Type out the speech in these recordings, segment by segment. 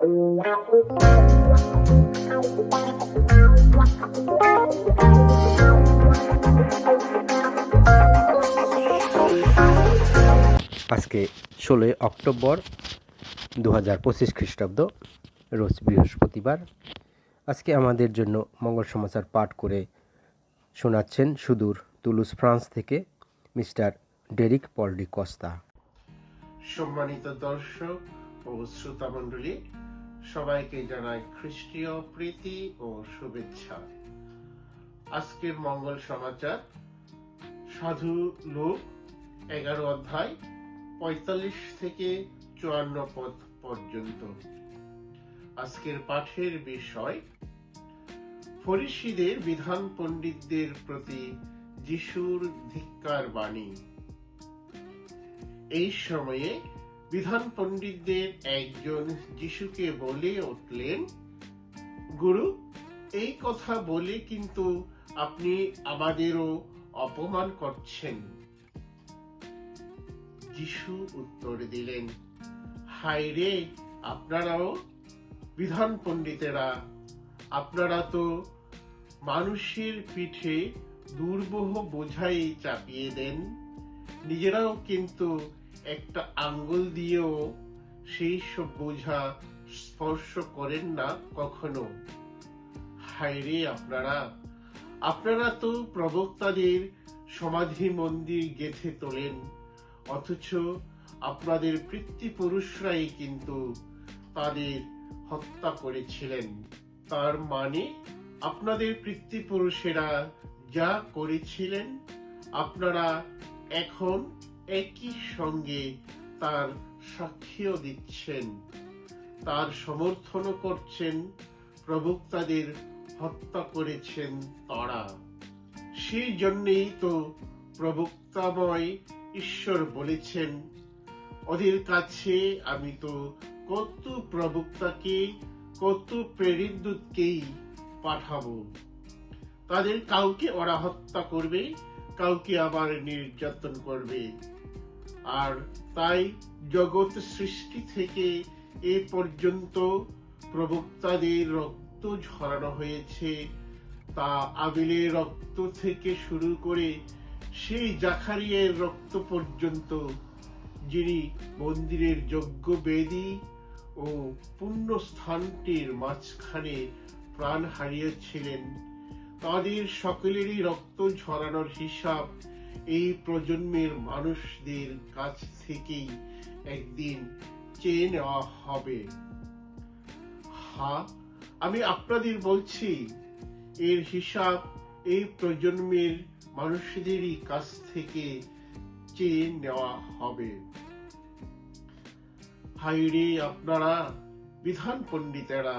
আজকে 16 অক্টোবর 2025 খ্রিস্টাব্দ, রোজ বৃহস্পতিবার। আজকে আমাদের জন্য মঙ্গল সমাচার পাঠ করে শোনাচ্ছেন সুদূর তুলুস, ফ্রান্স থেকে মিস্টার ডেরিক পল ডি কস্তা। সম্মানিত দর্শক ও শ্রোতা মণ্ডলী, সবাইকে জানাই খ্রিস্টীয় প্রীতি ও শুভেচ্ছা। আজকের মঙ্গল সমাচার সাধু লূক 11 অধ্যায় 45 থেকে 54 পদ পর্যন্ত। আজকের পাঠের বিষয় ফরিসীদের বিধান পণ্ডিতদের প্রতি যিশুর ধিক্কার বাণী। এই সময়ে বিধান পণ্ডিতদের একজন যিশুকে বলে উঠলেন, গুরু, এই কথা বলে কিন্তু আপনি আমাদেরও অপমান করছেন। যিশু উত্তর দিলেন, হায় রে, আপনারাও বিধান পণ্ডিতেরা, আপনারা তো মানুষের পিঠে দুর্বহ বোঝাই চাপিয়ে দেন, নিজেরাও কিন্তু একটা আঙ্গুল দিয়েও সেই সব বোঝা স্পর্শ করেন না কখনো। হায় রে আপনারা তো প্রবক্তাদের সমাধি মন্দির গেঁথে তোলেন, অথচ আপনাদের পিতৃপুরুষরাই কিন্তু তাদের হত্যা করেছিলেন। তার মানে আপনাদের পিতৃপুরুষেরা যা করেছিলেন আপনারা এখন একই সঙ্গে তার সাক্ষ্য দিচ্ছেন, তার সমর্থনও করছেন। প্রবক্তাদের হত্যা করেছেন তারা। সেই জন্যেই তো প্রবক্তাময় ঈশ্বর বলেছেন, ওদের কাছে আমি তো কত প্রবক্তাকে, কত প্রেরিত দূতকেই পাঠাবো, তাদের কাউকে ওরা হত্যা করবে, কাউকে আবার নির্যাতন করবে। আর তাই জগৎ সৃষ্টি থেকে এ পর্যন্ত প্রবক্তাদের রক্ত ঝরানো হয়েছে। তা আবেলের রক্ত থেকে শুরু করে সেই জাকারিয়ার রক্ত পর্যন্ত, যিনি মন্দিরের যজ্ঞ বেদী ও পুণ্য স্থানটির মাঝখানে প্রাণ হারিয়েছিলেন। তাদের সকলেরই রক্ত ঝরানোর হিসাব এই প্রজন্মের মানুষদের কাছ থেকেই একদিন চেয়ে নেওয়া হবে। হ্যাঁ, আমি আপনাদের বলছি, এর হিসাব এই প্রজন্মের মানুষদেরই কাছ থেকে চেয়ে নেওয়া হবে। হায় রে আপনারা বিধান পণ্ডিতেরা,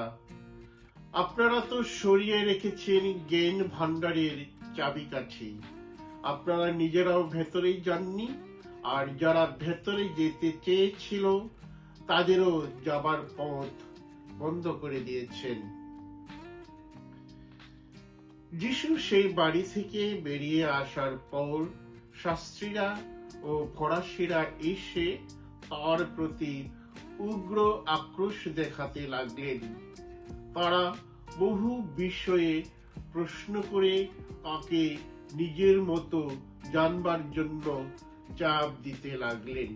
আপনারা তো সরিয়ে রেখেছেন জ্ঞান ভান্ডারের চাবিকাঠি। আপনারা নিজেরাও ভেতরেই যাননি, আর যারা ভেতরে যেতে চেয়েছিল তাদেরও যাবার পথ বন্ধ করে দিয়েছেন। যিশু সেই বাড়ি থেকে বেরিয়ে আসার পর শাস্ত্রীরা ও ফরাসিরা এসে তার প্রতি উগ্র আক্রোশ দেখাতে লাগলেন। তারা বহু বিষয়ে প্রশ্ন করে তাকে নিজের মতো জানবার জন্য চাপ দিতে লাগলেন।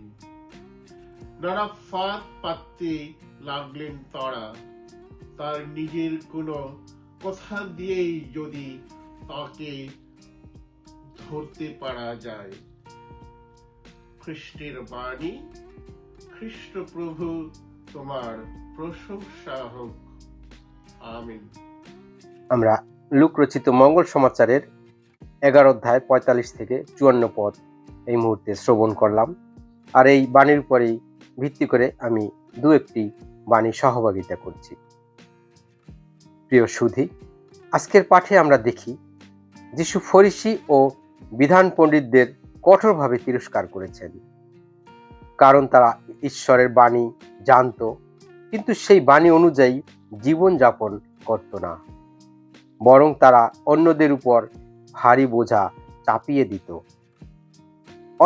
নানা ফাঁদ পাততে লাগলেন তারা, তার নিজের কোনো কথা দিয়েই যদি তাকে ধরতে পারা যায়। খ্রিস্টের বাণী। খ্রিস্ট প্রভু তোমার প্রশংসা হোক। আমিন। আমরা লূক রচিত মঙ্গল সমাচারের 11 অধ্যায় 45 থেকে 54 পদ এই মুহূর্তে শ্রবণ করলাম। আর এই বাণীর উপরেই ভিত্তি করে আমি দু একটি বাণী সহভাগিতা করছি। প্রিয় সুধী, আজকের পাঠে আমরা দেখি যিশু ফরিসি ও বিধান পণ্ডিতদের কঠোরভাবে তিরস্কার করেছেন, কারণ তারা ঈশ্বরের বাণী জানত, কিন্তু সেই বাণী অনুযায়ী জীবনযাপন করত না, বরং তারা অন্যদের উপর ভারী বোঝা চাপিয়ে দিত,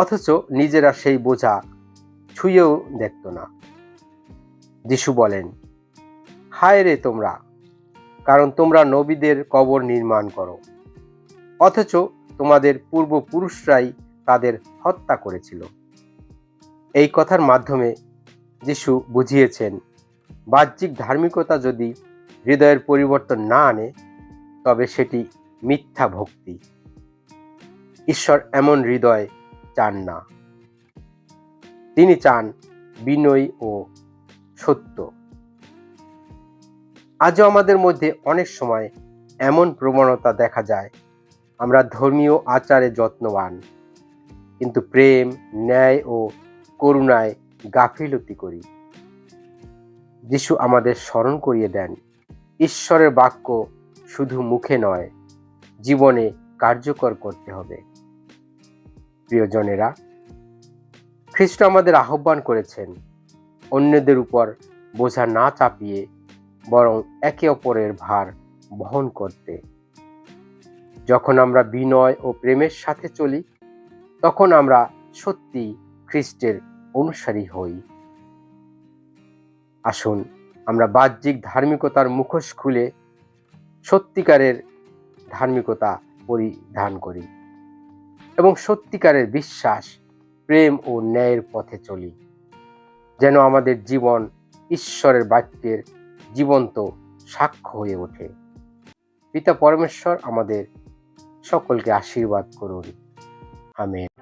অথচ নিজেরা সেই বোঝা ছুঁয়েও দেখত না। যিশু বলেন, হায় রে তোমরা, কারণ তোমরা নবীদের কবর নির্মাণ করো, অথচ তোমাদের পূর্বপুরুষরাই তাদের হত্যা করেছিল। এই কথার মাধ্যমে যিশু বুঝিয়েছেন, বাহ্যিক ধার্মিকতা যদি হৃদয়ের পরিবর্তন না আনে, তবে সেটি মিথ্যা ভক্তি। ঈশ্বর এমন হৃদয় চান না। তিনি চান বিনয়ী ও সত্য। আজও আমাদের মধ্যে অনেক সময় এমন প্রবণতা দেখা যায়, আমরা ধর্মীয় আচারে যত্নবান, কিন্তু প্রেম, ন্যায় ও করুণায় গাফিলতি করি। যিশু আমাদের স্মরণ করিয়ে দেন, ঈশ্বরের বাক্য শুধু মুখে নয়, জীবনে কার্যকর করতে হবে। প্রিয়জনেরা, খ্রিস্ট আমাদের আহ্বান করেছেন অন্যদের উপর বোঝা না চাপিয়ে বরং একে অপরের ভার বহন করতে। যখন আমরা বিনয় ও প্রেমের সাথে চলি, তখন আমরা সত্যি খ্রিস্টের অনুসারী হই। আসুন আমরা বাহ্যিক ধার্মিকতার মুখোশ খুলে সত্যিকারের ধার্মিকতা পরিধান করি এবং সত্যিকারের বিশ্বাস, প্রেম ও ন্যায়ের পথে চলি, যেন আমাদের জীবন ঈশ্বরের বাক্যের জীবন্ত সাক্ষ্য হয়ে ওঠে। পিতা পরমেশ্বর আমাদের সকলকে আশীর্বাদ করুন। আমেন।